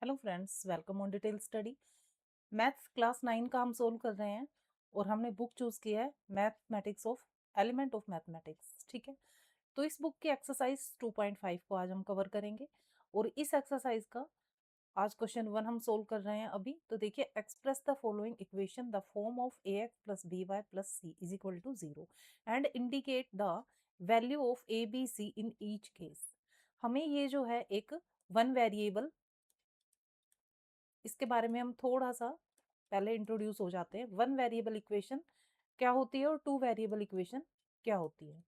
Hello friends, welcome on detail study. Maths class 9 का हम solve कर रहे हैं और हमने बुक चूज किया है mathematics of element of mathematics. ठीक है, तो इस बुक की एक्सरसाइज 2.5 को आज हम कवर करेंगे और इस एक्सरसाइज का आज क्वेश्चन 1 हम सोल्व कर रहे हैं अभी। तो देखिए, express the following equation the form of a x plus B Y plus C is equal to 0 and indicate the value of a b c in each case. हमें ये जो है एक वन वेरिएबल, इसके बारे में हम थोड़ा सा पहले इंट्रोड्यूस हो जाते हैं। वन वेरिएबल इक्वेशन क्या होती है और टू वेरिएबल इक्वेशन क्या होती है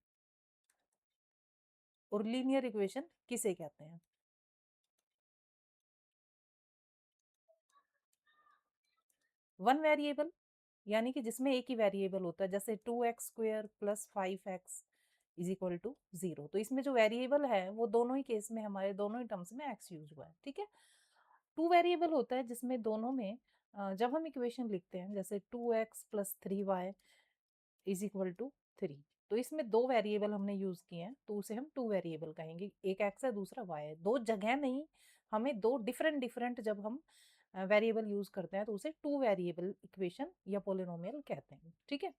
और लीनियर इक्वेशन किसे कहते हैं। वन वेरिएबल यानी कि जिसमें एक ही वेरिएबल होता है, जैसे 2x² plus 5x is equal to 0। तो इसमें जो वेरिएबल है वो दोनों ही केस में, हमारे दोनों ही टर्म्स में x यूज हुआ है। ठीक है, टू वेरिएबल होता है जिसमें दोनों में जब हम इक्वेशन लिखते हैं, जैसे 2x plus 3y is equal to 3, तो इसमें दो वेरिएबल हमने यूज किए हैं तो उसे हम टू वेरिएबल कहेंगे। एक एक्स है, दूसरा वाई है, दो जगह नहीं, हमें दो डिफरेंट डिफरेंट जब हम वेरिएबल यूज करते हैं तो उसे टू वेरिएबल इक्वेशन या पोलिनोमियल कहते हैं। ठीक है,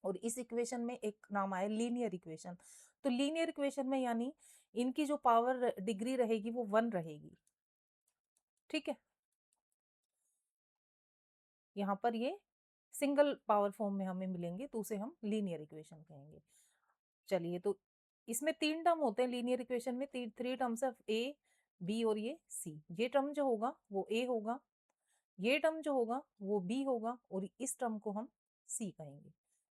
और इस इक्वेशन में एक नाम आया लीनियर इक्वेशन। तो लीनियर इक्वेशन में यानी इनकी जो पावर डिग्री रहेगी वो 1 रहेगी। ठीक है, यहाँ पर ये सिंगल पावर फॉर्म में हमें मिलेंगे तो उसे हम लीनियर इक्वेशन कहेंगे। चलिए, तो इसमें तीन टर्म होते हैं लीनियर इक्वेशन में, three terms of a b और ये सी। ये टर्म जो होगा वो ए होगा, ये टर्म जो होगा वो बी होगा और इस टर्म को हम सी कहेंगे।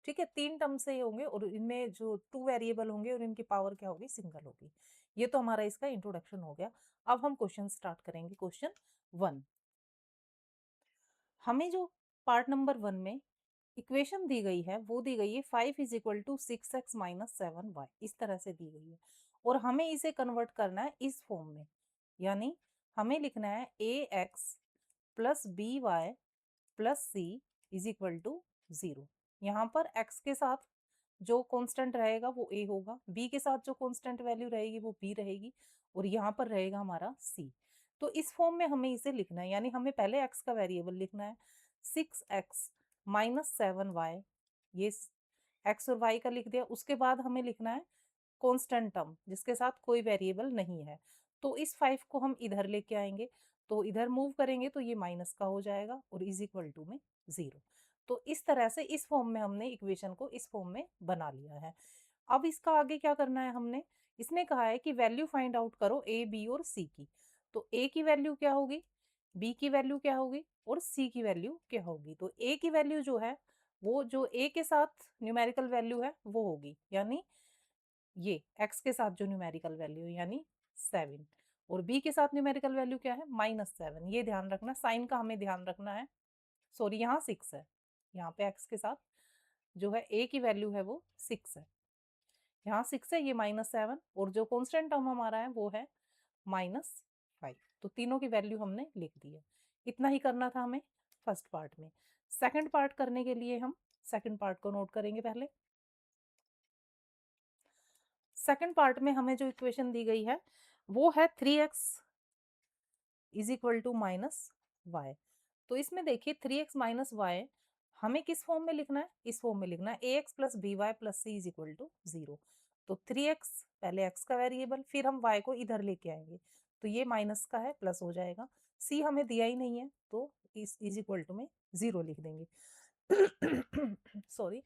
ठीक है, तीन टर्म से होंगे और इनमें जो टू वेरिएबल होंगे और इनकी पावर क्या होगी, सिंगल होगी। ये तो हमारा इसका इंट्रोडक्शन हो गया। अब हम क्वेश्चन स्टार्ट करेंगे। क्वेश्चन 1, हमें जो पार्ट नंबर 1 में इक्वेशन दी गई है वो दी गई है 5 is equal to 6x minus 7y, इस तरह से दी गई है और हमें इसे कन्वर्ट करना है इस फॉर्म में। यानी हमें लिखना है A x plus B Y plus C is equal to 0। यहाँ पर x के साथ जो कांस्टेंट रहेगा वो a होगा, b के साथ जो कांस्टेंट वैल्यू रहेगी वो b रहेगी और यहाँ पर रहेगा हमारा c। तो इस फॉर्म में हमें इसे लिखना है, यानी हमें पहले x का वेरिएबल लिखना है 6x माइनस 7y, ये x और y का लिख दिया। उसके बाद हमें लिखना है कांस्टेंट टर्म जिसके साथ कोई वेरिएबल नहीं है, तो इस 5 को हम इधर लेके आएंगे, तो इधर मूव करेंगे तो ये माइनस का हो जाएगा और इज इक्वल टू में 0। तो इस तरह से इस फॉर्म में हमने इक्वेशन को इस फॉर्म में बना लिया है। अब इसका आगे क्या करना है हमने, इसने कहा है कि वैल्यू फाइंड आउट करो ए बी और सी की। तो ए की वैल्यू क्या होगी, बी की वैल्यू क्या होगी और सी की वैल्यू क्या होगी। तो ए की वैल्यू जो है वो जो ए के साथ न्यूमेरिकल वैल्यू है वो होगी, यानी ये x के साथ जो न्यूमेरिकल वैल्यू यानी 7, और b के साथ न्यूमेरिकल वैल्यू क्या है -7। ये ध्यान रखना, साइन का हमें ध्यान रखना है। सॉरी, यहाँ 6 है, यहाँ पे x के साथ जो है a की वैल्यू है वो 6 है, यहाँ 6 है, ये -7 और जो कॉन्स्टेंट टर्म हमारा है वो है -5। तो तीनों की वैल्यू हमने लिख दी है। इतना ही करना था हमें फर्स्ट पार्ट में। सेकंड पार्ट करने के लिए हम सेकंड पार्ट को नोट करेंगे पहले। सेकंड पार्ट में हमें जो इक्वेशन दी गई है वो है 3x is equal to minus y. तो इसमें देखिए 3x माइनस वाई हमें किस फॉर्म में लिखना है, इस फॉर्म में लिखना है A x plus B Y plus C is equal to 0। तो 3x पहले x का वेरिएबल, फिर हम y को इधर लेके आएंगे तो ये माइनस का है, प्लस हो जाएगा। c हमें दिया ही नहीं है तो इस इज इक्वल टू में 0 लिख देंगे। सॉरी,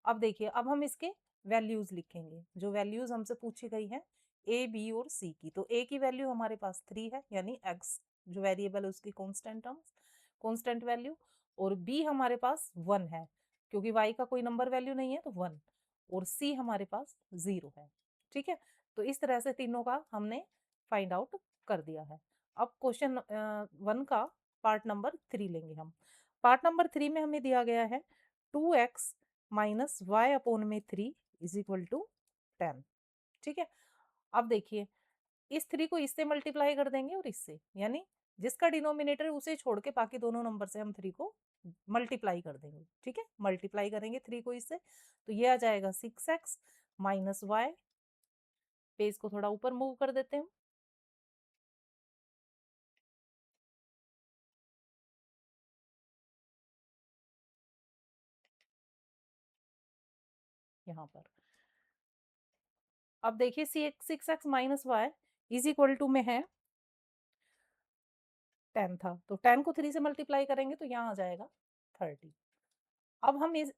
अब देखिए, अब हम इसके वैल्यूज लिखेंगे, जो वैल्यूज हमसे पूछी गई है ए बी और सी की। तो ए की वैल्यू हमारे पास 3 है, यानी एक्स जो वेरिएबल है उसकी कांस्टेंट टर्म्स, कांस्टेंट वैल्यू, और बी हमारे पास 1 है क्योंकि वाई का कोई नंबर वैल्यू नहीं है तो 1, और सी हमारे पास 0 है। ठीक है, तो इस तरह से तीनों का हमने फाइंड आउट कर दिया है। अब क्वेश्चन 1 का पार्ट नंबर 3 लेंगे हम। पार्ट नंबर 3 में हमें दिया गया है 2x माइनस वाई अपॉन में 3 इज इक्वल टू 10। ठीक है, अब देखिए, इस 3 को इससे मल्टीप्लाई कर देंगे और इससे, यानी जिसका डिनोमिनेटर उसे छोड़ के बाकी दोनों नंबर से हम 3 को मल्टीप्लाई कर देंगे। ठीक है, मल्टीप्लाई करेंगे 3 को इससे, तो ये आ जाएगा 6x माइनस वाई। पेज को थोड़ा ऊपर मूव कर देते हैं, यहाँ पर। अब देखिए six x minus y is equal to में है 10 था, तो 10 को 3 से मल्टीप्लाई करेंगे तो यहाँ आ जाएगा 30। अब हम इस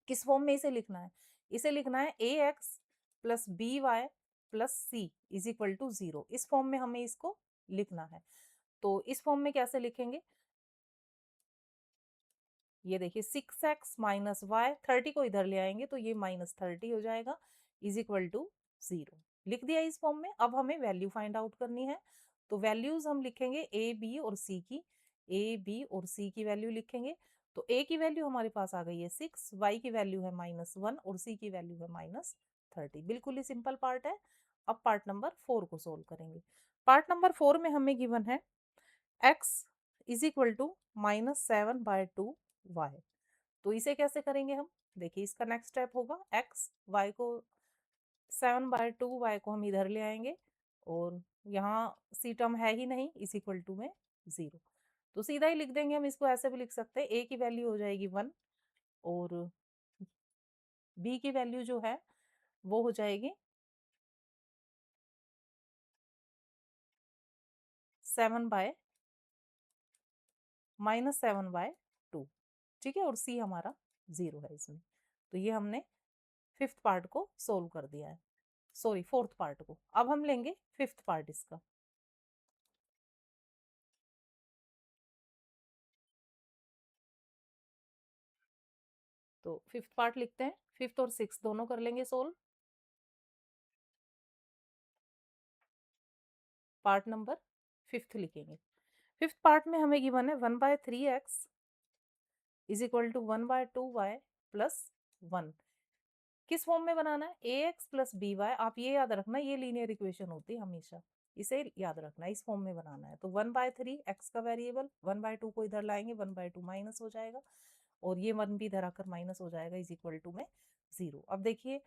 किस फॉर्म में इसे लिखना है? इसे लिखना है A x plus B Y plus C is equal to 0। इस फॉर्म में हमें इसको लिखना है। तो इस फॉर्म में कैसे लिखेंगे? ये देखिए 6x माइनस वाई, 30 को इधर ले आएंगे तो ये -30 हो जाएगा इज इक्वल टू 0। लिख दिया इस फॉर्म में। अब हमें वैल्यू फाइंड आउट करनी है। तो वैल्यूज हम लिखेंगे ए बी और सी की। ए बी और सी की वैल्यू लिखेंगे। तो ए की वैल्यू हमारे पास आ गई है 6, वाई की वैल्यू है -1 और सी की वैल्यू है -30। बिल्कुल ही सिंपल पार्ट है। अब पार्ट नंबर 4 को सोल्व करेंगे। पार्ट नंबर 4 में हमें गिवन है x is equal to -7/2 y. तो इसे कैसे करेंगे हम? देखिए इसका नेक्स्ट स्टेप होगा x, y को 7/2 y को हम इधर ले आएंगे और यहाँ सी टर्म है ही नहीं, इज इक्वल टू में 0। तो सीधा ही लिख देंगे। हम इसको ऐसे भी लिख सकते हैं, a की वैल्यू हो जाएगी 1 और b की वैल्यू जो है वो हो जाएगी 7/-7/2। ठीक है, और c हमारा 0 है इसमें। तो ये हमने फिफ्थ पार्ट को सोल्व कर दिया है, सॉरी फोर्थ पार्ट को। अब हम लेंगे फिफ्थ पार्ट इसका। तो फिफ्थ पार्ट लिखते हैं, फिफ्थ और सिक्स दोनों कर लेंगे सोल्व। पार्ट नंबर फिफ्थ लिखेंगे। फिफ्थ पार्ट में हमें गिवन है 1/3x is equal to 1/2y plus 1। किस फॉर्म में बनाना है? A x plus B Y. आप ये याद रखना, ये लीनियर इक्वेशन होती है हमेशा, इसे याद रखना, इस फॉर्म में बनाना है। तो 1/3 एक्स का वेरिएबल, 1/2 को इधर लाएंगे, 1/2 माइनस हो जाएगा और ये 1 भी इधर आकर माइनस हो जाएगा इज इक्वल टू में 0। अब देखिए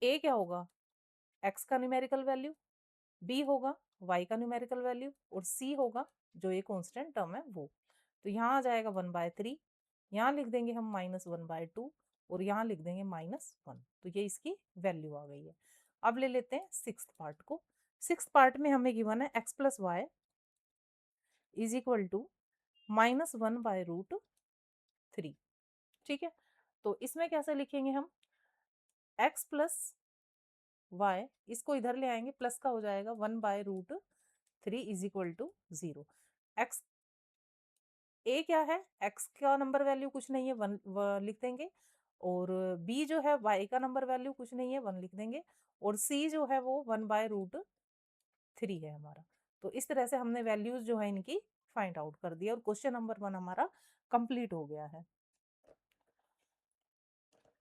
ए क्या होगा? एक्स का न्यूमेरिकल वैल्यू, बी होगा वाई का न्यूमेरिकल वैल्यू और सी होगा जो ये कांस्टेंट टर्म है वो। तो यहाँ आ जाएगा 1/3, यहाँ लिख देंगे हम -1/2 और यहाँ लिख देंगे -1। तो ये इसकी वैल्यू आ गई है। अब ले लेते हैं सिक्स्थ पार्ट को। सिक्स्थ पार्ट में हमें गिवन है x plus y is equal to -1/√3। ठीक है, तो इसमें कैसे लिखेंगे हम? x प्लस वाई, इसको इधर ले आएंगे, प्लस का हो जाएगा 1/√3 इज इक्वल टू 0। एक्स ए क्या है? एक्स का नंबर वैल्यू कुछ नहीं है, 1 लिख देंगे। और बी जो है वाई का नंबर वैल्यू कुछ नहीं है, 1 लिख देंगे। और सी जो है वो 1/√3 है हमारा। तो इस तरह से हमने वैल्यूज जो है इनकी फाइंड आउट कर दिया और क्वेश्चन नंबर 1 हमारा कंप्लीट हो गया है।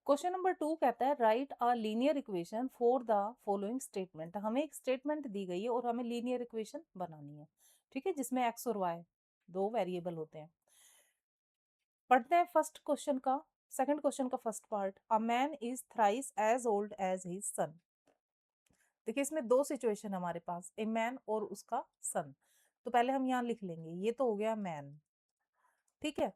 क्वेश्चन नंबर 2 कहता है right a linear equation for the following statement. हमें एक स्टेटमेंट दी गई है और हमें लीनियर इक्वेशन बनानी है। ठीक है, जिसमें एक्स और वाई दो वेरिएबल होते हैं। पढ़ते हैं फर्स्ट क्वेश्चन का, सेकंड क्वेश्चन का first part. A man is thrice as old as his son. देखिए इसमें दो सिचुएशन हमारे पास, ए मैन और उसका सन। तो पहले हम यहाँ लिख लेंगे, ये तो हो गया मैन, ठीक है,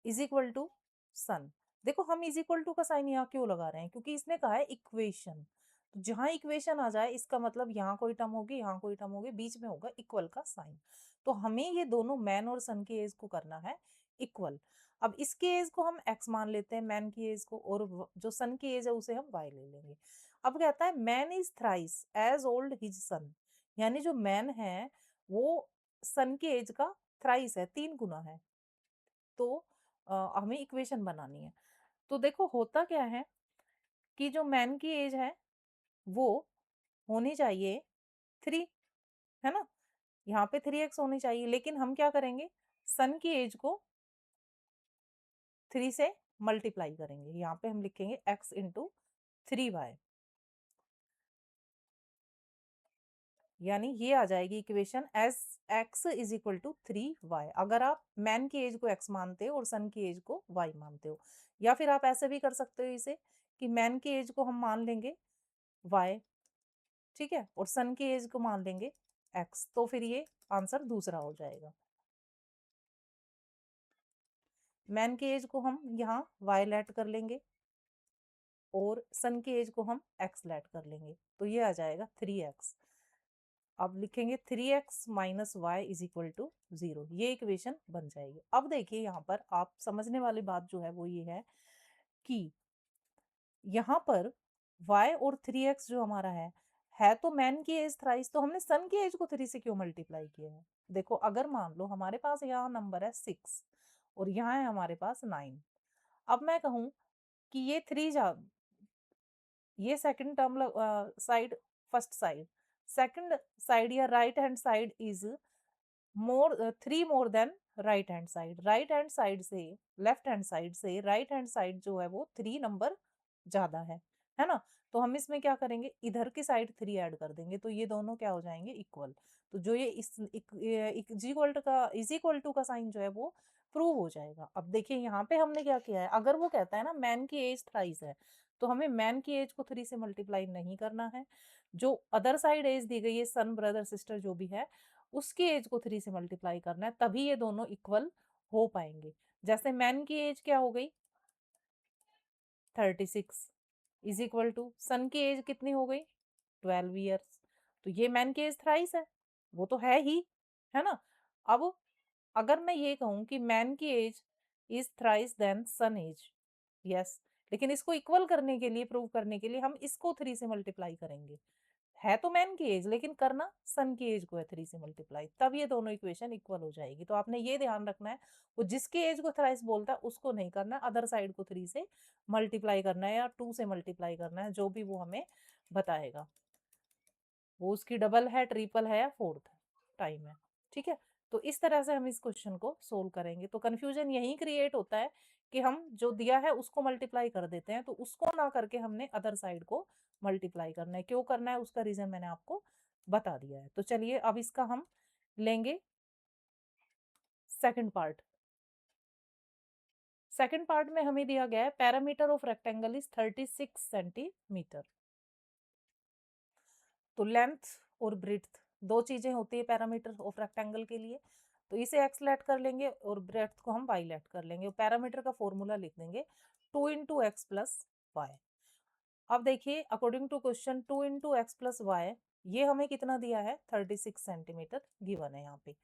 इज इक्वल टू सन। देखो हम इज इक्वल टू का साइन यहाँ क्यों लगा रहे हैं? क्योंकि इसने कहा है इक्वेशन। तो जहां इक्वेशन आ जाए इसका मतलब यहाँ कोई टर्म होगी, यहाँ कोई टर्म होगी, बीच में होगा इक्वल का साइन। तो हमें ये दोनों मैन और सन की एज को करना है इक्वल। अब इसकी एज को हम एक्स मान लेते हैं, मैन की एज को, और जो सन की एज है उसे हम वाई ले लेंगे। अब कहता है man is thrice as old his son, यानी जो मैन है वो सन की एज का थ्राइस है, 3 गुना है। तो हमें इक्वेशन बनानी है। तो देखो होता क्या है कि जो मैन की एज है वो होनी चाहिए 3, है ना, यहाँ पे 3x होनी चाहिए। लेकिन हम क्या करेंगे? सन की एज को 3 से मल्टीप्लाई करेंगे। यहाँ पे हम लिखेंगे x इंटू 3y, यानी ये आ जाएगी equation as x is equal to 3y। अगर आप मैन की एज को x मानते हो और सन की एज को y मानते हो, या फिर आप ऐसे भी कर सकते हो इसे कि मैन की एज को हम मान लेंगे y, ठीक है, और सन की एज को मान लेंगे x। तो फिर ये आंसर दूसरा हो जाएगा। मैन की एज को हम यहाँ y लेट कर लेंगे और सन की एज को हम x लेट कर लेंगे, तो ये आ जाएगा 3x। अब लिखेंगे 3x minus y is equal to 0, ये इक्वेशन बन जाएगी। अब देखिए यहाँ पर आप समझने वाली बात जो है वो ये है कि यहाँ पर y और 3x जो हमारा है तो मैन की एज थ्राइस, तो हमने सन की एज को 3 से क्यों मल्टीप्लाई किया है? देखो अगर मान लो हमारे पास यहाँ नंबर है 6 और यहाँ है हमारे पास 9, अब मैं कहूँ कि ये 3 ये second term side, first side, second side या right hand side is more 3 more than right hand side, right hand side से लेफ्ट हैंड साइड से राइट हैंड साइड जो है वो 3 नंबर ज्यादा है ना? तो हम इसमें क्या करेंगे, इधर की साइड 3 ऐड कर देंगे, तो ये दोनों क्या हो जाएंगे, इक्वल। तो जो ये इस इज इक्वल टू का साइन जो है वो प्रूव हो जाएगा। अब देखिए यहाँ पे हमने क्या किया है, अगर वो कहता है ना मैन की एज थ्राइस है, तो हमें मैन की एज को 3 से मल्टीप्लाई नहीं करना है, जो अदर साइड एज दी गई है सन ब्रदर सिस्टर जो भी है उसकी एज को 3 से मल्टीप्लाई करना है, तभी ये दोनों इक्वल हो पाएंगे। जैसे मैन की एज क्या हो गई 36 इज इक्वल टू सन की एज कितनी हो गई 12 ईयर्स, तो ये मैन की एज थ्राइस है, वो तो है ही, है ना? अब अगर मैं ये कहूं कि मैन की age is thrice than son age, yes, लेकिन इसको इक्वल करने के लिए, प्रूव करने के लिए हम इसको 3 से मल्टीप्लाई करेंगे। है तो मैन की एज लेकिन करना सन की एज को है 3 से मल्टीप्लाई, तब ये दोनों इक्वेशन इक्वल हो जाएगी। तो आपने ये ध्यान रखना है, वो जिसकी एज को थ्राइस बोलता है उसको नहीं करना, अदर साइड को 3 से मल्टीप्लाई करना है या 2 से मल्टीप्लाई करना है, जो भी वो हमें बताएगा, वो उसकी डबल है, ट्रिपल है या फोर्थ टाइम है। ठीक है, तो इस तरह से हम इस क्वेश्चन को सोल्व करेंगे। तो कंफ्यूजन यही क्रिएट होता है कि हम जो दिया है उसको मल्टीप्लाई कर देते हैं, तो उसको ना करके हमने अदर साइड को मल्टीप्लाई करना है। क्यों करना है उसका रीजन मैंने आपको बता दिया है। तो चलिए अब इसका हम लेंगे सेकंड पार्ट। सेकंड पार्ट में हमें दिया गया है parameter of rectangle is 36 centimetre. तो लेंथ और ब्रेड्थ दो चीजें होती है पैरामीटर ऑफ रेक्टेंगल के लिए, तो इसे एक्स लेट कर लेंगे और ब्रेड्थ को हम वाई लेट कर लेंगे। पैरामीटर का फॉर्मूला लिख देंगे 2 इंटू एक्स प्लस वाई। अब देखिए according to question 2 into x plus y, ये हमें कितना दिया है 36 सेंटीमीटर गिवन है यहाँ पे,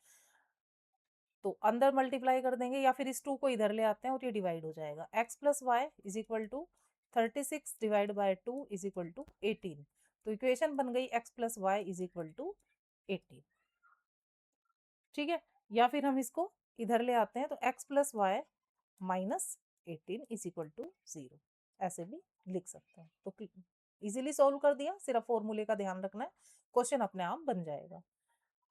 तो अंदर मल्टीप्लाई कर देंगे या फिर इस 2 को इधर ले आते हैं और ये डिवाइड हो जाएगा। x plus y is equal to 36 divide by 2 is equal to 18। तो इक्वेशन बन गई x plus y is equal to 18। ठीक है, या फिर हम इसको इधर ले आते हैं तो x plus y minus 18 is equal to 0, ऐसे भी लिख सकते हैं। तो इजीली सोल्व कर दिया, सिर्फ फॉर्मूले का ध्यान रखना है, क्वेश्चन अपने आप बन जाएगा।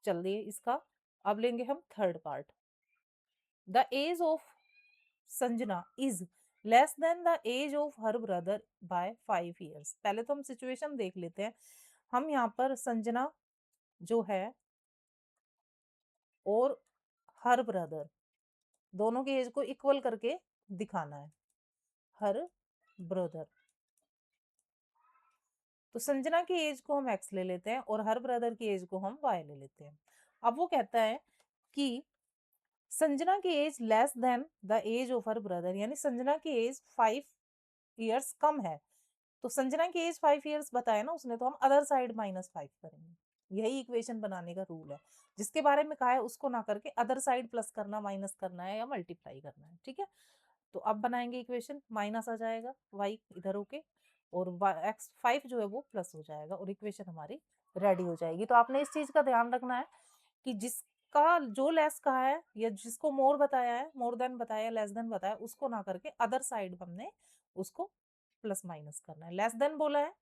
चलिए इसका अब लेंगे हम third part. The age of Sanjana is less than the age of her brother by 5 years। पहले तो हम सिचुएशन देख लेते हैं। हम यहाँ पर संजना जो है और हर ब्रदर दोनों की एज को इक्वल करके दिखाना है, हर ब्रदर। तो संजना की एज को हम एक्स ले लेते हैं और हर ब्रदर की एज को हम वाई ले लेते हैं। अब वो कहता है कि संजना की age less than the age of her brother, यानी संजना की एज 5 ईयर्स कम है। तो संजना की एज 5 ईयर्स बताया ना उसने, तो हम अदर साइड -5 करेंगे। यही इक्वेशन बनाने का रूल है, जिसके बारे में कहा है उसको ना करके अदर साइड प्लस करना, माइनस करना है या मल्टीप्लाई करना है। ठीक है, तो अब बनाएंगे इक्वेशन, माइनस आ जाएगा y इधर होके और x 5 जो है वो प्लस हो जाएगा और इक्वेशन हमारी रेडी हो जाएगी। तो आपने इस चीज का ध्यान रखना है कि जिसका जो लेस कहा है या जिसको मोर बताया है, मोर देन बताया, लेस देन बताया, उसको ना करके अदर साइड हमने उसको प्लस माइनस करना है। लेस देन बोला है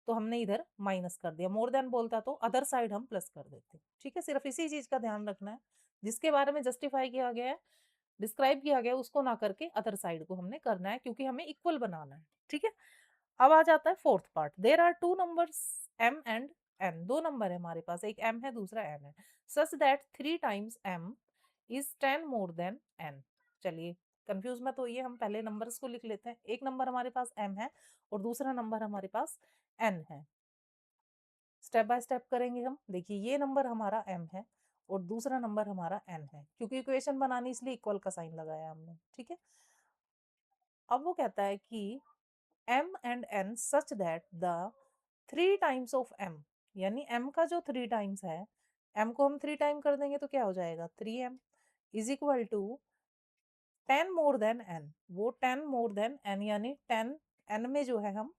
तो हमने इधर माइनस कर दिया, मोर देन बोलता तो अदर साइड हम प्लस कर देते। ठीक है, सिर्फ इसी चीज का ध्यान रखना है, जिसके बारे में जस्टिफाई किया गया है, डिस्क्राइब किया गया उसको ना करके अदर साइड को हमने करना है, क्योंकि हमें इक्वल बनाना है। ठीक है, अब आ जाता है fourth part. There are two numbers m and n, दो नंबर है हमारे पास, एक m है दूसरा n है, such that 3 times m is 10 more than n। चलिए कंफ्यूज मत होइए, हम पहले नंबर्स को लिख लेते हैं। एक नंबर हमारे पास m है और दूसरा नंबर हमारे पास n है। स्टेप बाय स्टेप करेंगे हम। देखिए ये नंबर हमारा m है और दूसरा नंबर हमारा n है, क्योंकि इक्वेशन बनानी इसलिए इक्वल का साइन लगाया हमने। ठीक है, अब वो कहता है कि m and n such that the 3 times of m, यानी m का जो 3 टाइम्स है, m को हम 3 टाइम कर देंगे तो क्या हो जाएगा 3m is equal to 10 more than n। वो 10 मोर देन n यानी 10 n में जो है हम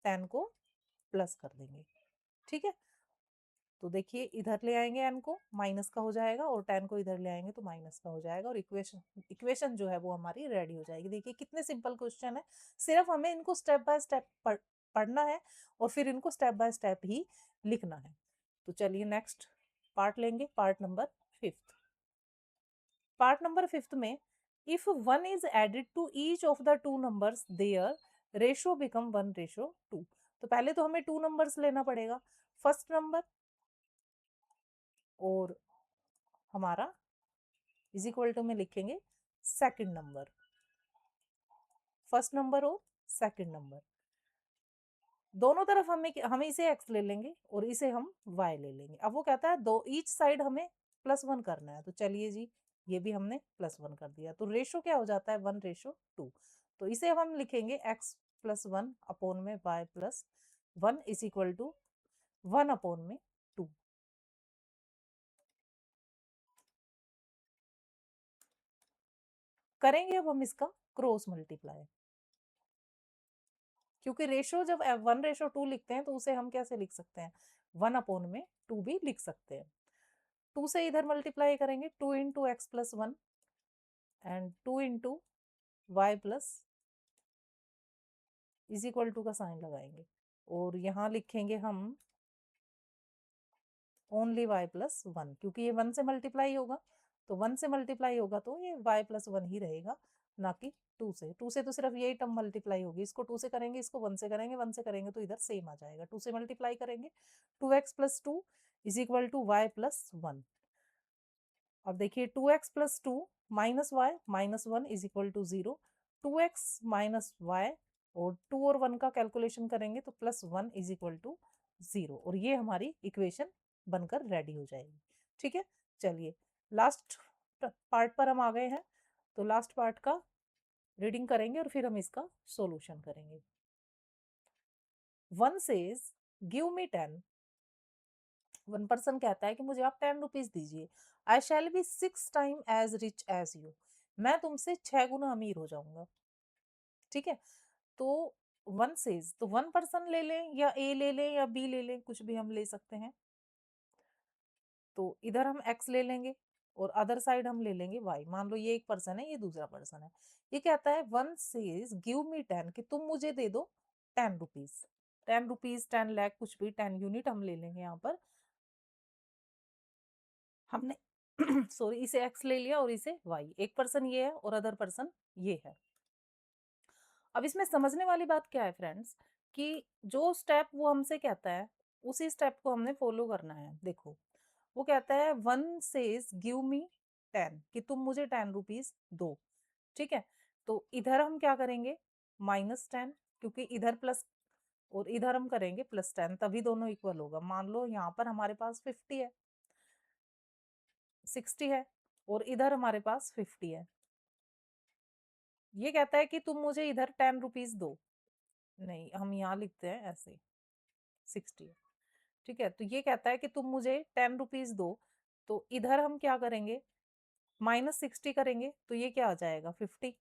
10 को प्लस कर देंगे। ठीक है, तो देखिए इधर ले आएंगे n को माइनस का हो जाएगा और 10 को इधर ले आएंगे तो माइनस का हो जाएगा और इक्वेशन इक्वेशन जो है वो हमारी रेडी हो जाएगी। देखिए कितने सिंपल क्वेश्चन है, सिर्फ हमें इनको स्टेप बाय स्टेप पढ़ना है और फिर इनको स्टेप बाय स्टेप ही लिखना है। तो चलिए नेक्स्ट पार्ट लेंगे, पार्ट नंबर 5। पार्ट नंबर 5 में if 1 is added to each of the two numbers their ratio become 1:2। तो पहले तो हमें टू नंबर्स लेना पड़ेगा, फर्स्ट नंबर और हमारा इज इक्वल टू में लिखेंगे सेकंड नंबर, फर्स्ट नंबर और सेकंड नंबर। दोनों तरफ हमें इसे x ले लेंगे और इसे हम y ले लेंगे। अब वो कहता है दो ईच साइड हमें +1 करना है, तो चलिए जी ये भी हमने +1 कर दिया। तो रेशो क्या हो जाता है 1:2। तो इसे हम लिखेंगे x + 1 अपॉन में y + 1 is equal to 1 upon में 2। करेंगे अब हम इसका क्रॉस मल्टीप्लाई, क्योंकि रेशो जब 1:2 लिखते हैं तो उसे हम कैसे लिख सकते हैं 1 अपॉन में 2 भी लिख सकते हैं। 2 से इधर मल्टीप्लाई करेंगे 2 into x plus 1 and 2 into y plus is equal to का साइन लगाएंगे और यहाँ लिखेंगे हम ओनली y + 1, क्योंकि ये 1 से मल्टीप्लाई होगा तो 1 से मल्टीप्लाई होगा तो ये y + 1 ही रहेगा, ना कि 2 से। 2 से तो सिर्फ यही टर्म मल्टीप्लाई होगी, इसको 2 से करेंगे इसको 1 से करेंगे, 1 से करेंगे तो इधर सेम आ जाएगा। 2 से मल्टीप्लाई करेंगे 2x + 2 is equal to y + 1। अब देखिए 2x + 2 -y -1 is equal to 0। 2x - y और 2 और 1 का कैलकुलेशन करेंगे तो +1 इज इक्वल टू 0 और ये हमारी इक्वेशन बनकर रेडी हो जाएगी। ठीक है, चलिए लास्ट पार्ट पर हम आ गए हैं, तो लास्ट पार्ट का रीडिंग करेंगे और फिर हम इसका सॉल्यूशन करेंगे। 1 says गिव मी 10। 1 पर्सन कहता है कि मुझे आप 10 रुपीज दीजिए। I shall be 6 time as rich as you. मैं तुमसे 6 गुना अमीर हो जाऊंगा। ठीक है, तो 1 says, तो 1 पर्सन ले लें या ए ले लें या बी ले लें, कुछ भी हम ले सकते हैं। तो इधर हम x ले लेंगे और अदर साइड हम ले लेंगे y। मान लो ये एक पर्सन है, ये दूसरा पर्सन है। ये कहता है 1 says गिव मी 10, कि तुम मुझे दे दो 10 रुपीज। 10 रुपीज 10 लाख कुछ भी, 10 यूनिट हम ले लेंगे यहाँ पर। हमने सॉरी इसे x ले लिया और इसे y। एक पर्सन ये है और अदर पर्सन ये है। अब इसमें समझने वाली बात क्या है फ्रेंड्स, कि जो स्टेप वो हमसे कहता है उसी स्टेप को हमने फॉलो करना है। देखो वो कहता है 1 says गिव मी 10, कि तुम मुझे 10 रुपीज दो। ठीक है, तो इधर हम क्या करेंगे -10, क्योंकि इधर प्लस और इधर हम करेंगे +10, तभी दोनों इक्वल होगा। मान लो यहाँ पर हमारे पास 50 है, 60 है और इधर हमारे पास 50 है। ये कहता है कि तुम मुझे इधर 10 रुपीज दो। नहीं, हम यहाँ लिखते हैं ऐसे 60 है। ठीक है, तो ये कहता है कि तुम मुझे 10 रुपीज दो, तो इधर हम क्या करेंगे -60 करेंगे तो ये क्या आ जाएगा 50।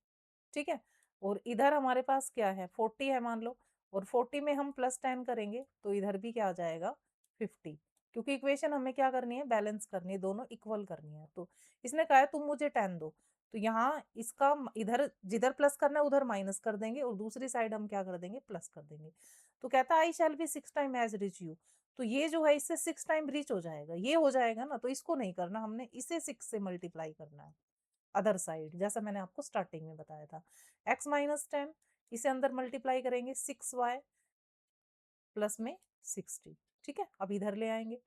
ठीक है, और इधर हमारे पास क्या है 40 है मान लो, और 40 में हम +10 करेंगे तो इधर भी क्या आ जाएगा 50, क्योंकि इक्वेशन हमें क्या करनी है बैलेंस करनी है, दोनों इक्वल करनी है। तो इसने कहा है तुम मुझे 10 दो, तो यहाँ इसका इधर जिधर प्लस करना है उधर माइनस कर देंगे और दूसरी साइड हम क्या कर देंगे प्लस कर देंगे। तो कहता है I shall be 6 time as rich you. तो ये जो है इससे 6 टाइम रिच हो जाएगा, ये हो जाएगा ना, तो इसको नहीं करना, हमने इसे 6 से मल्टीप्लाई करना है अदर साइड, जैसा मैंने आपको स्टार्टिंग में बताया था। x - 10 इसे अंदर मल्टीप्लाई करेंगे 6y प्लस में 60। ठीक है, अब इधर ले आएंगे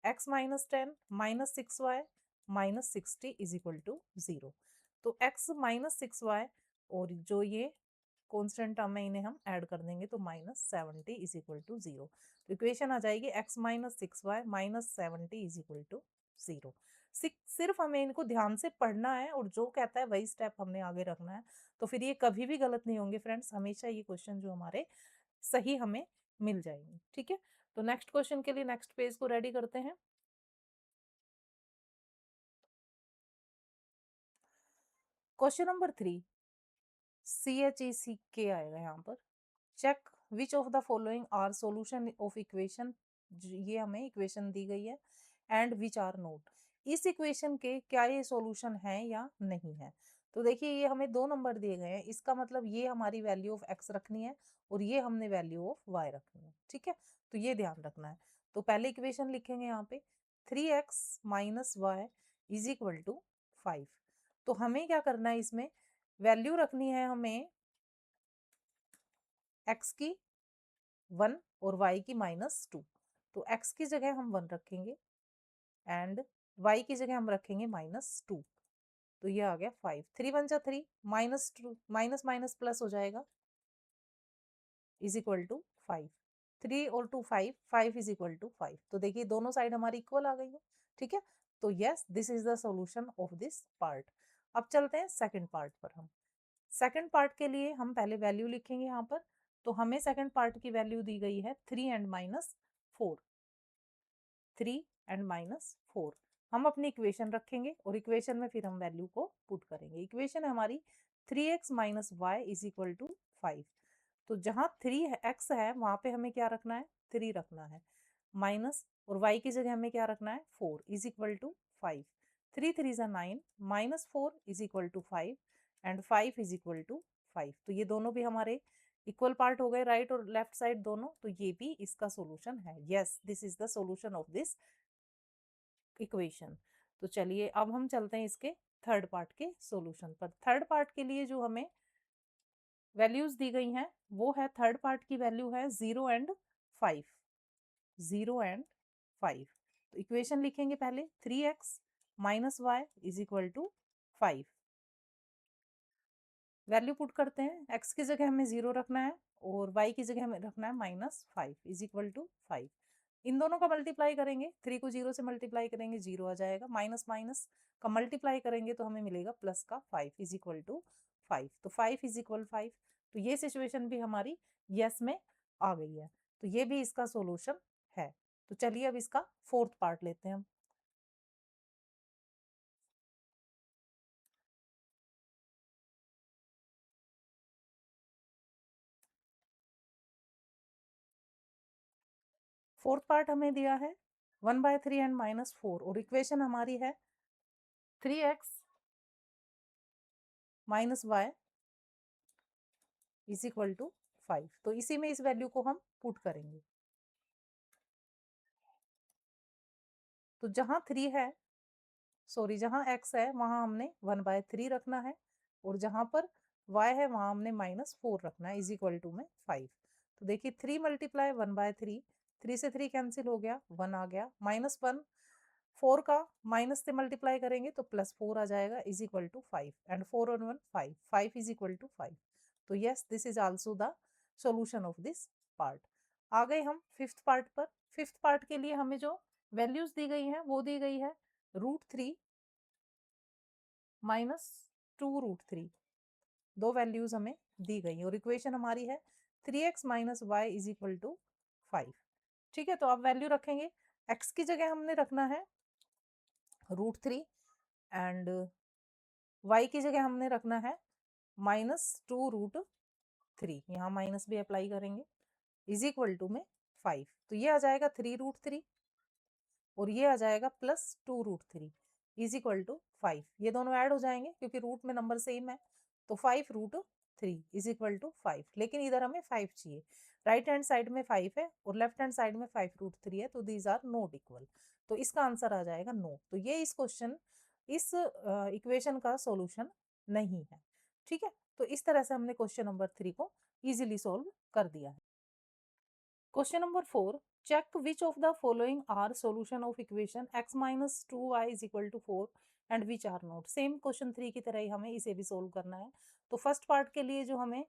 x - 10 -6y -60 is equal to 0। तो x - 6y और जो ये कॉन्स्टेंट टर्म है इन्हें हम ऐड कर देंगे तो -70 इज इक्वल टू 0। तो इक्वेशन आ जाएगी x - 6y -70 is equal to 0। सिर्फ हमें इनको ध्यान से पढ़ना है और जो कहता है वही स्टेप हमने आगे रखना है। तो फिर ये कभी भी गलत नहीं होंगे फ्रेंड्स, हमेशा ये क्वेश्चन जो हमारे सही हमें मिल जाएंगे। ठीक है, तो नेक्स्ट क्वेश्चन के लिए नेक्स्ट पेज को रेडी करते हैं। क्वेश्चन नंबर 3, CHECK आएगा यहाँ पर। Check which of the following are solution of equation, ये हमें इक्वेशन दी गई है, एंड विच आर नोट, इस इक्वेशन के क्या ये सॉल्यूशन है या नहीं है। तो देखिए ये हमें 2 नंबर दिए गए हैं, इसका मतलब ये हमारी वैल्यू ऑफ x रखनी है और ये हमने वैल्यू ऑफ y रखनी है। ठीक है, तो ये ध्यान रखना है। तो पहले इक्वेशन लिखेंगे यहाँ पे 3x minus y is equal to 5। तो हमें क्या करना है, इसमें वैल्यू रखनी है हमें x की 1 और y की -2। तो x की जगह हम 1 रखेंगे एंड y की जगह हम रखेंगे -2। तो ये आ गया 5, 3 वन जा 3, -2 माइनस माइनस प्लस हो जाएगा इज इक्वल टू 5। 3 और 2 5, 5 इज इक्वल टू 5। तो देखिए दोनों साइड हमारी इक्वल आ गई है। ठीक है, तो yes this is the solution of this part. अब चलते हैं सेकंड पार्ट पर। हम सेकंड पार्ट के लिए हम पहले वैल्यू लिखेंगे यहाँ पर। तो हमें सेकंड पार्ट की वैल्यू दी गई है 3 एंड -4, 3 एंड -4। हम अपनी इक्वेशन रखेंगे और इक्वेशन में फिर हम वैल्यू को पुट करेंगे। इक्वेशन है हमारी 3x minus y is equal to 5। तो जहाँ 3x है वहां पे हमें क्या रखना है, 3 रखना है, माइनस और y की जगह हमें क्या रखना है, 4 इज इक्वल टू 5। 3 3 जा 9, -4 is equal to 5 and 5 is equal to 5। तो ये दोनों भी हमारे इक्वल पार्ट हो गए, राइट और लेफ्ट साइड दोनों। तो ये भी इसका सॉल्यूशन है। Yes this is the solution of this equation. तो चलिए अब हम चलते हैं इसके थर्ड पार्ट के सॉल्यूशन पर। थर्ड पार्ट के लिए जो हमें वैल्यूज दी गई हैं वो है, थर्ड पार्ट की वैल्यू है 0 एंड 5, 0 एंड 5। तो इक्वेशन लिखेंगे पहले 3x minus y is equal to 5। Value put करते हैं, x की जगह हमें 0 रखना है और y की जगह हमें रखना है -5 इज इक्वल टू 5। इन दोनों का मल्टीप्लाई करेंगे, 3 को 0 से मल्टीप्लाई करेंगे 0 आ जाएगा, माइनस माइनस का मल्टीप्लाई करेंगे तो हमें मिलेगा प्लस का 5 इज इक्वल टू 5। तो 5 इज इक्वल 5। तो ये सिचुएशन भी हमारी यस में आ गई है। तो ये भी इसका सोल्यूशन है। तो चलिए अब इसका फोर्थ पार्ट लेते हैं हम। फोर्थ पार्ट हमें दिया है 1/3 एंड -4 और इक्वेशन हमारी है 3x minus y is equal to 5। तो इसी में इस वैल्यू को हम पुट करेंगे। तो जहां 3 है, सॉरी जहां x है वहां हमने 1/3 रखना है और जहां पर y है वहां हमने -4 रखना है इज इक्वल टू में 5। तो देखिए 3 मल्टीप्लाई 1/3, 3 से 3 कैंसिल हो गया, 1 आ गया, -1 4 का माइनस से मल्टीप्लाई करेंगे तो +4 आ जाएगा इज इक्वल टू 5 एंड 4 और 1 5, 5 इज इक्वल टू 5। तो yes this is also the solution of this part. आ गए हम फिफ्थ पार्ट पर। फिफ्थ पार्ट के लिए हमें जो वैल्यूज दी गई हैं वो दी गई है √3 -2√3। दो वैल्यूज हमें दी गई और इक्वेशन हमारी है 3x minus y is equal to 5। ठीक है, तो अब वैल्यू रखेंगे, x की जगह हमने रखना है √3 एंड y की जगह हमने रखना है -2√3। यहाँ माइनस भी अप्लाई करेंगे इज इक्वल टू में 5। तो ये आ जाएगा 3√3 और ये आ जाएगा +2√3 इज इक्वल टू 5। ये दोनों ऐड हो जाएंगे क्योंकि रूट में नंबर सेम है। तो 5√3 इज इक्वल टू 5, लेकिन इधर हमें 5 चाहिए। राइट हैंड साइड में 5 है और लेफ्ट हैंड साइड में 5√3 है, तो दीज आर नॉट इक्वल। तो इसका आंसर आ जाएगा नो। तो ये इस क्वेश्चन, इस इक्वेशन का सॉल्यूशन नहीं है। ठीक है, तो इस तरह से हमने क्वेश्चन नंबर 3 को इजीली सॉल्व कर दिया है। Question number 4, check which of the following are solution of equation x minus 2y is equal to 4 and which are not। Same question 3 की तरह ही हमें इसे भी सोल्व करना है। तो फर्स्ट पार्ट के लिए जो हमें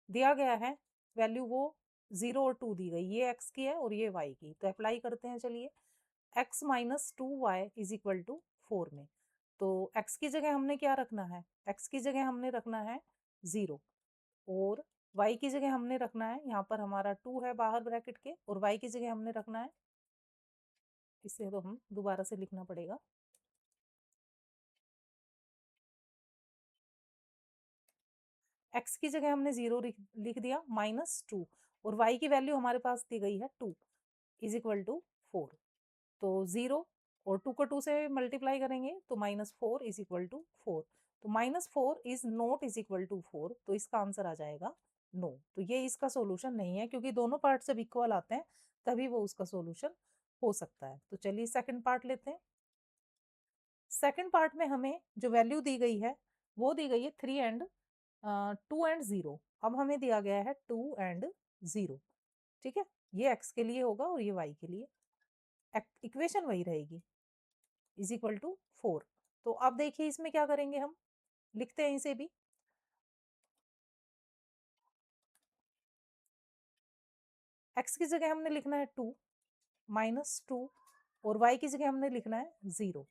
दिया गया है वैल्यू वो 0 और 2 दी गई, ये x की है और ये y की। तो अप्लाई करते हैं, चलिए x minus 2y is equal to 4 में। तो x की जगह हमने क्या रखना है, x की जगह हमने रखना है 0 और y की जगह हमने रखना है, यहाँ पर हमारा 2 है बाहर ब्रैकेट के, और y की जगह हमने रखना है, इसे तो हम दोबारा से लिखना पड़ेगा, x की जगह हमने 0 लिख दिया -2 और y की वैल्यू हमारे पास दी गई है 2 इज इक्वल टू 4। तो 0 और 2 को 2 से मल्टीप्लाई करेंगे तो -4 इज इक्वल टू 4। तो -4 is not is equal to 4, तो इसका आंसर आ जाएगा नो। तो ये इसका सोल्यूशन नहीं है, क्योंकि दोनों पार्ट जब इक्वल आते हैं तभी वो उसका सोल्यूशन हो सकता है। तो चलिए सेकंड पार्ट लेते हैं। सेकंड पार्ट में हमें जो वैल्यू दी गई है वो दी गई है 3 एंड 2 एंड 0। अब हमें दिया गया है 2 एंड 0, ठीक है, ये x के लिए होगा और ये y के लिए, इक्वेशन वही रहेगी, इज इक्वल टू 4। तो अब देखिए इसमें क्या करेंगे, हम लिखते हैं इसे भी, x की जगह हमने लिखना है 2 -2 और y की जगह हमने लिखना है 0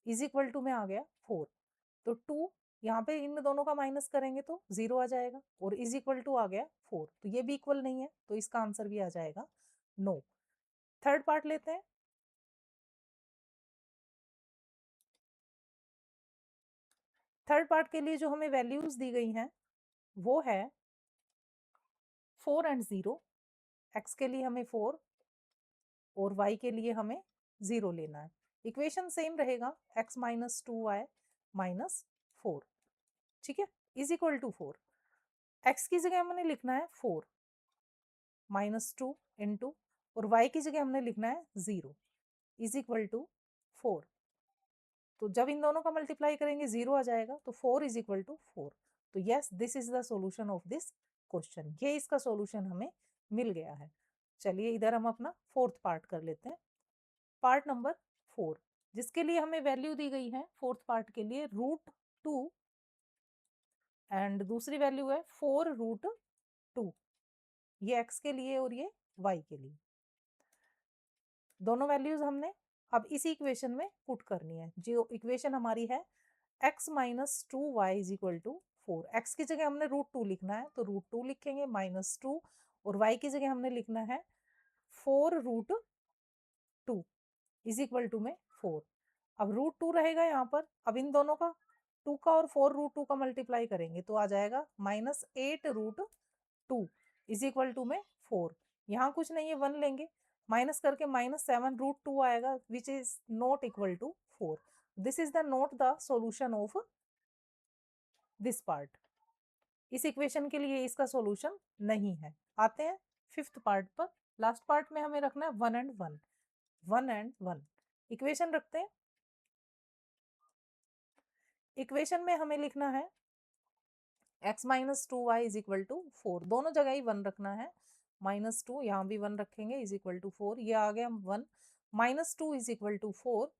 इज इक्वल टू में आ गया 4। तो 2 यहाँ पे इन दोनों का माइनस करेंगे तो 0 आ जाएगा और इज इक्वल टू आ गया 4। तो ये भी इक्वल नहीं है, तो इसका आंसर भी आ जाएगा नो। थर्ड पार्ट लेते हैं। थर्ड पार्ट के लिए जो हमें वैल्यूज दी गई हैं वो है 4 एंड 0। x के लिए हमें 4 और y के लिए हमें 0 लेना है। इक्वेशन सेम रहेगा, x माइनस 2y माइनस 4, ठीक है, इज इक्वल टू 4। x की जगह हमने लिखना है 4 -2 इंटू, और y की जगह हमने लिखना है 0 इज इक्वल टू 4। तो जब इन दोनों का मल्टीप्लाई करेंगे 0 आ जाएगा, तो 4 इज इक्वल टू 4। तो yes, this is the solution of this question, ये इसका सॉल्यूशन हमें मिल गया है। चलिए इधर हम अपना फोर्थ पार्ट कर लेते हैं। पार्ट नंबर 4, जिसके लिए हमें वैल्यू दी गई है फोर्थ पार्ट के लिए √2 एंड दूसरी वैल्यू है 4√2, ये x के लिए और ये y के लिए। दोनों वैल्यूज हमने अब इसी इक्वेशन में पुट करनी है। जो इक्वेशन हमारी है x minus 2y is equal to 4। X की जगह हमने √2 लिखना है तो √2 लिखेंगे -2, और y की जगह हमने लिखना है 4√2 इज इक्वल टू में 4। अब √2 रहेगा यहाँ पर, अब इन दोनों का 2 का और 4√2 का मल्टीप्लाई करेंगे तो आ जाएगा -8√2 इज इक्वल टू में 4। यहाँ कुछ नहीं है, 1 लेंगे, माइनस करके -7√2 आएगा which is not equal to 4। This is the not the solution of this part. इस इक्वेशन के लिए इसका सॉल्यूशन नहीं है। आते हैं फिफ्थ पार्ट पर। लास्ट पार्ट में हमें रखना है 1 एंड 1, 1 एंड 1। इक्वेशन रखते हैं। इक्वेशन में हमें लिखना है x minus 2y is equal to 4, दोनों जगह ही 1 रखना है, -2 यहाँ भी 1 रखेंगे इज इक्वल टू 4, ये आ गया 1, -2 इज इक्वल टू 4,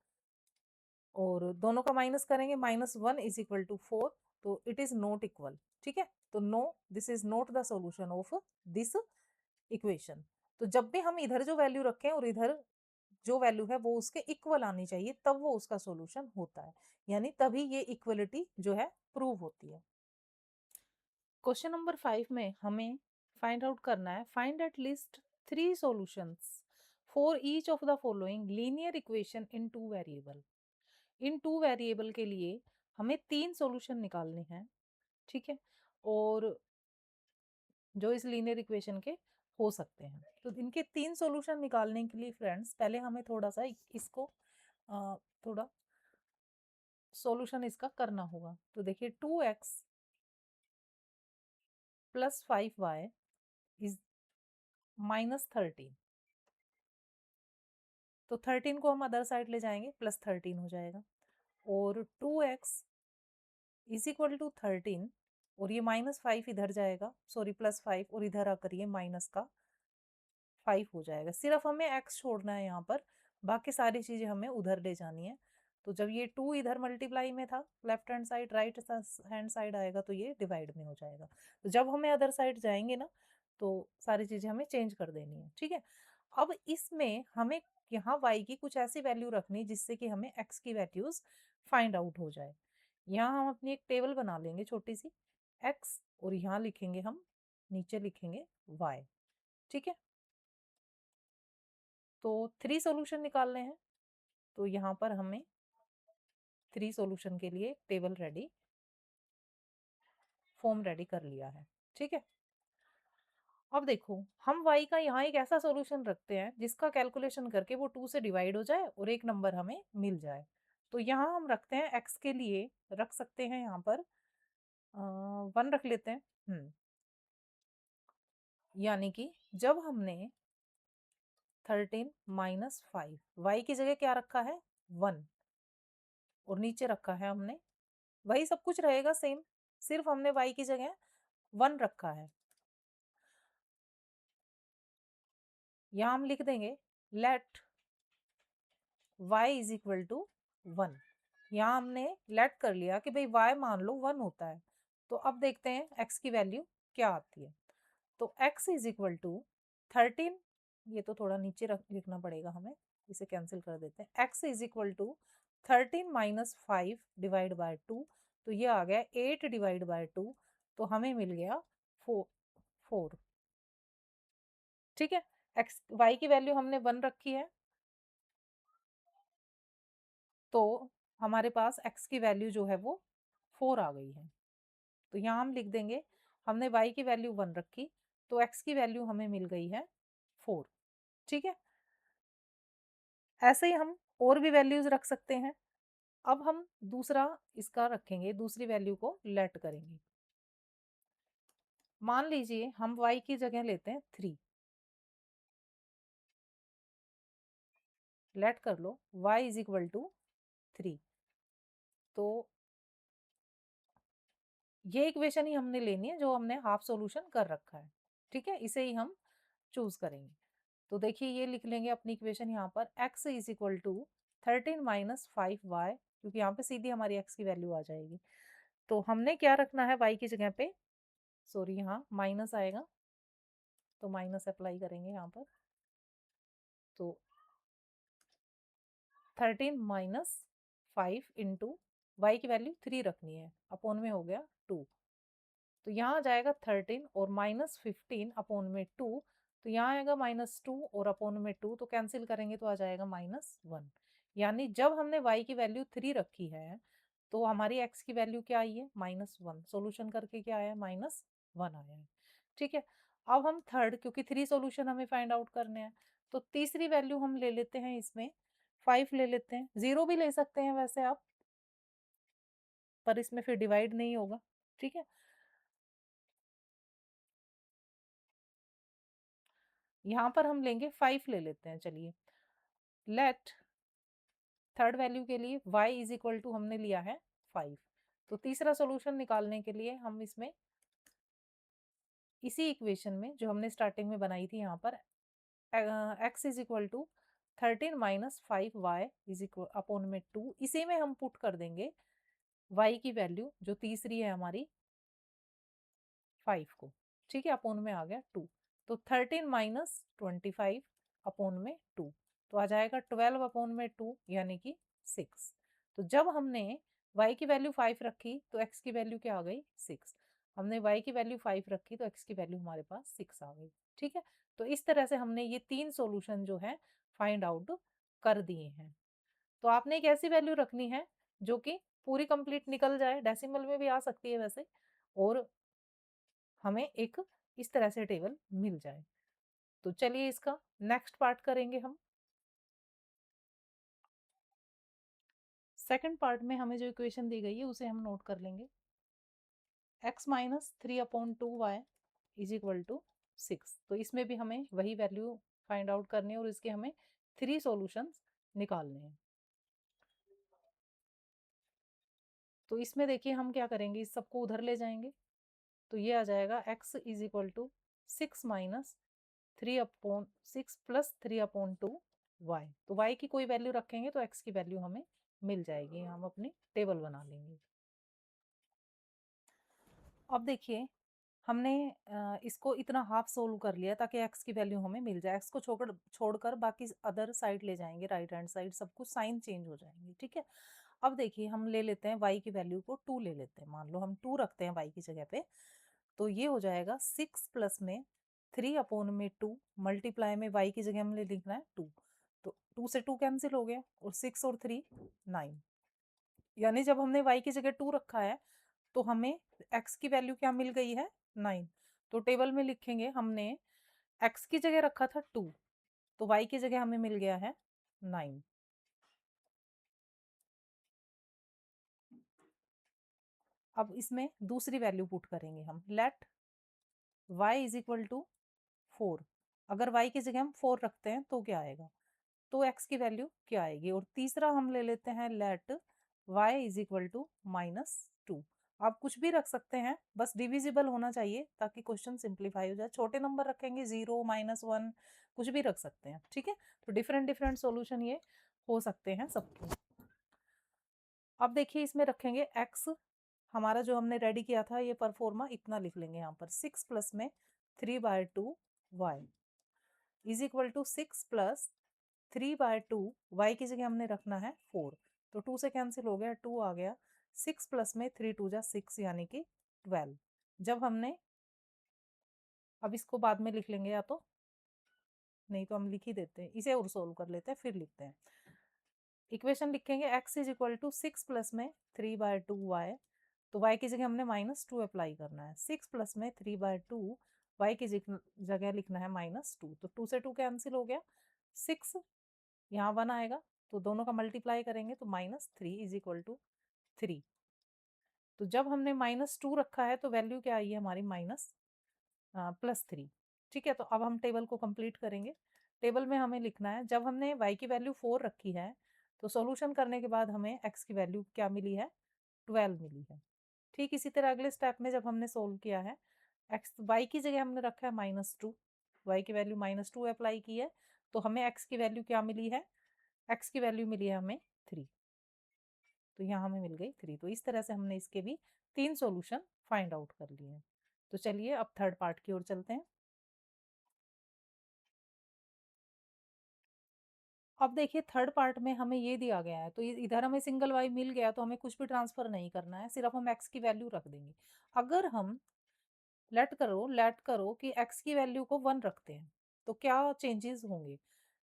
और दोनों का माइनस करेंगे -1 इज इक्वल टू 4, तो इट इज नॉट इक्वल, ठीक है। तो no, this is not the solution of this equation. तो जब भी हम इधर जो वैल्यू रखें और इधर जो वैल्यू है वो उसके इक्वल आनी चाहिए, तब वो उसका सॉल्यूशन होता है, यानी तभी ये इक्वलिटी जो है प्रूव होती है। क्वेश्चन नंबर 5 में हमें फाइंड आउट करना है, find at least 3 solutions for each of the following linear equation in 2 variable. In 2 variable के लिए हमें 3 सॉल्यूशन निकालने हैं, ठीक है, और जो इस लीनियर इक्वेशन के हो सकते हैं। तो इनके 3 सॉल्यूशन निकालने के लिए फ्रेंड्स पहले हमें थोड़ा सा इसको थोड़ा सॉल्यूशन इसका करना होगा। तो देखिए 2x प्लस 5y इज -13, तो 13 को हम अदर साइड ले जाएंगे, +13 हो जाएगा, और 2x इज इक्वल टू 13, और ये -5 इधर जाएगा, सॉरी +5, और इधर आकर ये माइनस का 5 हो जाएगा। सिर्फ हमें x छोड़ना है यहाँ पर, बाकी सारी चीजें हमें उधर ले जानी है। तो जब ये 2 इधर मल्टीप्लाई में था left hand side, right hand side आएगा तो ये डिवाइड में हो जाएगा। तो जब हमें अदर साइड जाएंगे ना तो सारी चीजें हमें चेंज कर देनी है, ठीक है। अब इसमें हमें यहाँ y की कुछ ऐसी वैल्यू रखनी जिससे कि हमें x की वैल्यूज फाइंड आउट हो जाए। यहाँ हम अपनी एक टेबल बना लेंगे छोटी सी, x, और यहाँ लिखेंगे हम, नीचे लिखेंगे y। ठीक है, तो 3 सॉल्यूशन निकालने हैं, तो यहाँ पर हमें 3 सॉल्यूशन के लिए टेबल रेडी, फॉर्म रेडी कर लिया है। ठीक है, अब देखो हम y का यहाँ एक ऐसा सॉल्यूशन रखते हैं जिसका कैलकुलेशन करके वो 2 से डिवाइड हो जाए और एक नंबर हमें मिल जाए। तो यहाँ हम रखते हैं x के लिए, रख सकते हैं यहाँ पर 1 रख लेते हैं। यानी कि जब हमने 13 माइनस 5, y की जगह क्या रखा है 1, और नीचे रखा है हमने, वही सब कुछ रहेगा सेम, सिर्फ हमने y की जगह 1 रखा है। यहाँ हम लिख देंगे let y is equal to 1। यहाँ हमने लेट कर लिया कि भाई y मान लो 1 होता है। तो अब देखते हैं x की वैल्यू क्या आती है। तो x इज इक्वल टू 13, ये तो थोड़ा नीचे लिखना पड़ेगा हमें, इसे कैंसिल कर देते हैं। x is equal to 13 minus 5 divide by 2, तो ये आ गया 8 डिवाइड बाय 2, तो हमें मिल गया 4। ठीक है, x y की वैल्यू हमने 1 रखी है, तो हमारे पास x की वैल्यू जो है वो 4 आ गई है। तो यहाँ हम लिख देंगे हमने y की वैल्यू 1 रखी, तो x की वैल्यू हमें मिल गई है 4। ठीक है, ऐसे ही हम और भी वैल्यूज रख सकते हैं। अब हम दूसरा इसका रखेंगे, दूसरी वैल्यू को लेट करेंगे। मान लीजिए हम y की जगह लेते हैं 3, लेट कर लो y इज इक्वल टू 3। तो ये इक्वेशन ही हमने लेनी है जो हमने हाफ सॉल्यूशन कर रखा है। ठीक है, इसे ही हम चूज करेंगे। तो देखिए ये लिख लेंगे अपनी इक्वेशन यहाँ पर, x is equal to 13 minus 5y, क्योंकि यहाँ पे सीधी हमारी x की वैल्यू आ जाएगी। तो हमने क्या रखना है y की जगह पे, सॉरी यहाँ माइनस आएगा, तो माइनस अप्लाई करेंगे यहाँ पर। तो 13 माइनस 5 इंटू वाई की वैल्यू 3 रखनी है, अपॉन में हो गया 2, तो यहाँ आ जाएगा 13 और माइनस 15 अपॉन में 2, तो यहाँ आएगा -2 और अपॉन में 2, तो कैंसिल करेंगे तो आ जाएगा -1। यानी जब हमने y की वैल्यू 3 रखी है तो हमारी x की वैल्यू क्या आई है -1, सोल्यूशन करके क्या आया -1 आया है। ठीक है, अब हम थर्ड, क्योंकि 3 सोल्यूशन हमें फाइंड आउट करने हैं, तो तीसरी वैल्यू हम ले लेते हैं, इसमें 5 ले लेते हैं, 0 भी ले सकते हैं वैसे आप, पर इसमें फिर डिवाइड नहीं होगा। ठीक है, यहाँ पर हम लेंगे 5 ले लेते हैं, चलिए लेट थर्ड वैल्यू के लिए y इज इक्वल टू हमने लिया है 5। तो तीसरा सॉल्यूशन निकालने के लिए हम इसमें इसी इक्वेशन में जो हमने स्टार्टिंग में बनाई थी, यहाँ पर x is equal to 13 minus 5y is equal upon में 2, इसी में हम पुट कर देंगे y की वैल्यू जो तीसरी है हमारी 5 को। ठीक है, अपॉन में आ गया 2, तो 13 माइनस 25 अपॉन में 2, तो आ जाएगा 12 अपॉन में 2 यानी कि 6। तो जब हमने y की वैल्यू 5 रखी तो x की वैल्यू क्या आ गई 6, हमने y की वैल्यू 5 रखी तो x की वैल्यू हमारे पास 6 आ गई। ठीक है, तो इस तरह से हमने ये 3 सॉल्यूशन जो है फाइंड आउट कर दिए हैं। तो आपने एक ऐसी वैल्यू रखनी है जो कि पूरी कंप्लीट निकल जाए, डेसिमल में भी आ सकती है वैसे, और हमें एक इस तरह से टेबल मिल जाए। तो चलिए इसका नेक्स्ट पार्ट करेंगे हम। सेकंड पार्ट में हमें जो इक्वेशन दी गई है उसे हम नोट कर लेंगे, x minus 3/2y is equal to 6। तो इसमें भी हमें वही वैल्यू फाइंड आउट करनी है और इसके हमें 3 सॉल्यूशंस निकालने हैं। तो इसमें देखिए हम क्या करेंगे, इस सबको उधर ले जाएंगे, तो ये आ जाएगा x is equal to 6 minus 3/6 plus 3/2 y। तो y की कोई वैल्यू रखेंगे तो x की वैल्यू हमें मिल जाएगी, हम अपनी टेबल बना लेंगे। अब देखिए हमने इसको इतना हाफ सोल्व कर लिया ताकि x की वैल्यू हमें मिल जाए। x को छोड़कर छोड़कर बाकी अदर साइड ले जाएंगे, राइट हैंड साइड, सब कुछ साइन चेंज हो जाएंगे। ठीक है, अब देखिए हम ले लेते हैं y की वैल्यू को 2 ले लेते हैं। मान लो हम 2 रखते हैं y की जगह पे, तो ये हो जाएगा 6 प्लस में 3 अपॉन में 2 मल्टीप्लाई में y की जगह हमने लिखना है 2। तो 2 से 2 कैंसिल हो गया और 6 और 3 9। यानी जब हमने y की जगह 2 रखा है तो हमें x की वैल्यू क्या मिल गई है, 9। तो टेबल में लिखेंगे हमने x की जगह रखा था 2, तो y की जगह हमें मिल गया है 9। अब इसमें दूसरी वैल्यू पुट करेंगे हम, let y is equal to 4। अगर y की जगह हम 4 रखते हैं तो क्या आएगा, तो x की वैल्यू क्या आएगी। और तीसरा हम ले लेते हैं let y is equal to -2। आप कुछ भी रख सकते हैं, बस डिविजिबल होना चाहिए ताकि क्वेश्चन सिंप्लीफाई हो जाए। छोटे नंबर रखेंगे 0 -1 कुछ भी रख सकते हैं। ठीक है, तो डिफरेंट डिफरेंट सॉल्यूशन ये हो सकते हैं सबके। अब देखिए इसमें रखेंगे x, हमारा जो हमने रेडी किया था ये परफॉर्मा इतना लिख लेंगे यहाँ पर, 6 प्लस में 3/2 y is equal to 6 plus 3/2 y की जगह हमने रखना है 4। तो 2 से कैंसिल हो गया, 2 आ गया। 6 प्लस में 3 2 जा 6 यानी कि 12। जब हमने, अब इसको बाद में लिख लेंगे या तो, नहीं तो हम लिख ही देते हैं इसे और सोल्व कर लेते हैं फिर लिखते हैं। इक्वेशन लिखेंगे x is equal to 6 plus में 3/2 y। तो y की जगह हमने -2 अप्लाई करना है। 6 प्लस में 3/2 y की जगह लिखना है -2। तो 2 से 2 कैंसिल हो गया, 6 यहाँ 1 आएगा, तो दोनों का मल्टीप्लाई करेंगे तो -3 इज इक्वल टू 3। तो जब हमने -2 रखा है तो वैल्यू क्या आई है हमारी, +3। ठीक है, तो अब हम टेबल को कंप्लीट करेंगे। टेबल में हमें लिखना है, जब हमने y की वैल्यू 4 रखी है तो सॉल्यूशन करने के बाद हमें x की वैल्यू क्या मिली है, 12 मिली है। ठीक इसी तरह अगले स्टेप में जब हमने सोल्व किया है, y की जगह हमने रखा है -2, y की वैल्यू -2 अप्लाई की है, तो हमें x की वैल्यू क्या मिली है, x की वैल्यू मिली है हमें 3। तो यहाँ हमें मिल गई 3। तो इस तरह से हमने इसके भी 3 सॉल्यूशन फाइंड आउट कर लिए हैं। तो चलिए अब थर्ड पार्ट की ओर चलते हैं। अब देखिए थर्ड पार्ट में हमें ये दिया गया है, तो इधर हमें सिंगल वाई मिल गया तो हमें कुछ भी ट्रांसफर नहीं करना है, सिर्फ हम एक्स की वैल्यू रख देंगे। अगर हम लेट करो कि एक्स की वैल्यू को 1 रखते हैं तो क्या चेंजेस होंगे।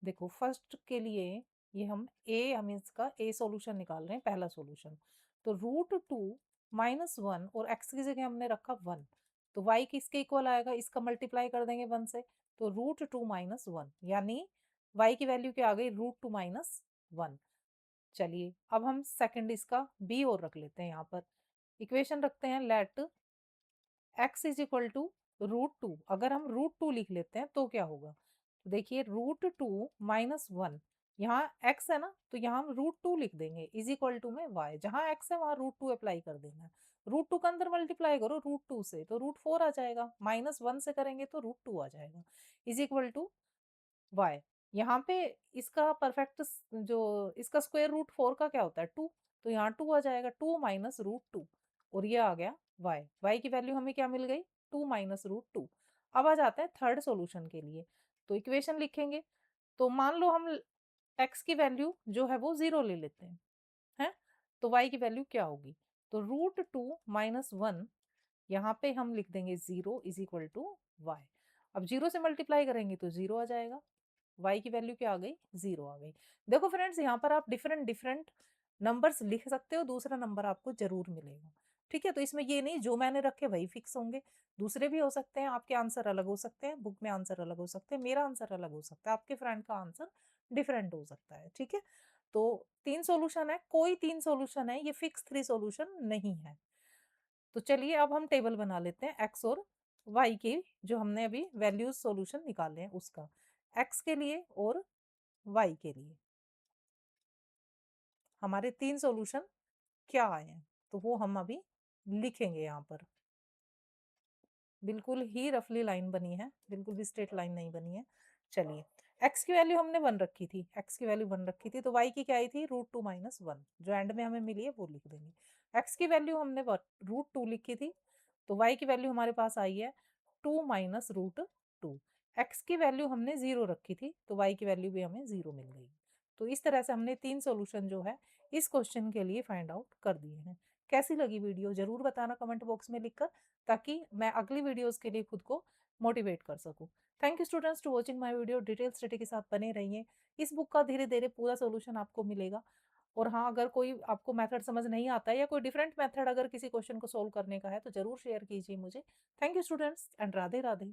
देखो फर्स्ट के लिए ये हम इसका ए सॉल्यूशन निकाल रहे हैं, पहला सॉल्यूशन। तो √2 -1 और x की जगह हमने रखा 1, तो y किसके इक्वल आएगा, इसका मल्टीप्लाई कर देंगे 1 से, तो √2 -1 यानी y की वैल्यू क्या आ गई, √2 -1। चलिए अब हम सेकंड इसका b और रख लेते हैं यहाँ पर। इक्वेशन रखते हैं let x is equal to √2। अगर हम √2 लिख लेते हैं तो क्या होगा, तो देखिए √2 -1, यहाँ x है ना तो यहाँ हम √2 लिख देंगे, इज इक्वल टू में y, जहाँ x है वहाँ √2 अप्लाई कर देना है। √2 का अंदर मल्टीप्लाई करो √2 से तो √4 आ जाएगा, -1 से करेंगे तो √2 आ जाएगा, इज इक्वल टू y। यहाँ पे इसका परफेक्ट जो इसका स्क्वायर रूट 4 का क्या होता है, 2, तो यहाँ 2 आ जाएगा, 2 माइनस √2, और ये आ गया y। y की वैल्यू हमें क्या मिल गई, 2 माइनस √2। अब आ जाते हैं थर्ड सॉल्यूशन के लिए। तो इक्वेशन लिखेंगे, तो मान लो हम x की वैल्यू जो है वो 0 ले लेते हैं, है? तो y की वैल्यू क्या होगी, तो √2 -1, यहाँ पे हम लिख देंगे 0 इज इक्वल टू y। अब 0 से मल्टीप्लाई करेंगे तो 0 आ जाएगा, y की वैल्यू क्या आ गई, 0 आ गई। देखो फ्रेंड्स यहाँ पर आप डिफरेंट डिफरेंट नंबर्स लिख सकते हो, दूसरा नंबर आपको जरूर मिलेगा। ठीक है, तो इसमें ये नहीं जो मैंने रखे वही फिक्स होंगे, दूसरे भी हो सकते हैं, आपके आंसर अलग हो सकते हैं, बुक में आंसर अलग हो सकते हैं, मेरा आंसर अलग हो सकता है, आपके फ्रेंड का आंसर डिफरेंट हो सकता है। ठीक है, तो 3 सॉल्यूशन है, कोई 3 सॉल्यूशन है, ये फिक्स 3 सॉल्यूशन नहीं है। तो चलिए अब हम टेबल बना लेते हैं एक्स और वाई की, जो हमने अभी वैल्यूज सॉल्यूशन निकाले हैं उसका, एक्स के लिए और वाई के लिए हमारे 3 सॉल्यूशन क्या आए हैं, तो वो हम अभी लिखेंगे यहाँ पर। बिल्कुल ही रफली लाइन बनी है, बिल्कुल भी स्ट्रेट लाइन नहीं बनी है। चलिए x की वैल्यू हमने 1 रखी थी, x की वैल्यू 1 रखी थी, तो y की क्या आई थी, √2 -1, जो एंड में हमें मिली है वो लिख देंगे। x की वैल्यू हमने √2 लिखी थी, तो y की वैल्यू हमारे पास आई है 2 माइनस रूट 2। x की वैल्यू हमने 0 रखी थी, तो y की वैल्यू भी हमें 0 मिल गई। तो इस तरह से हमने 3 सॉल्यूशन जो है इस क्वेश्चन के लिए फाइंड आउट कर दिए हैं। कैसी लगी वीडियो ज़रूर बताना कमेंट बॉक्स में लिखकर, ताकि मैं अगली वीडियोस के लिए खुद को मोटिवेट कर सकूं। Thank you students to watching my video. Detail study के साथ बने रहिए। इस बुक का धीरे धीरे पूरा सॉल्यूशन आपको मिलेगा। और हाँ, अगर कोई आपको मेथड समझ नहीं आता है या कोई डिफरेंट मेथड अगर किसी क्वेश्चन को सोल्व करने का है तो ज़रूर शेयर कीजिए मुझे। Thank you students and Radhe Radhe.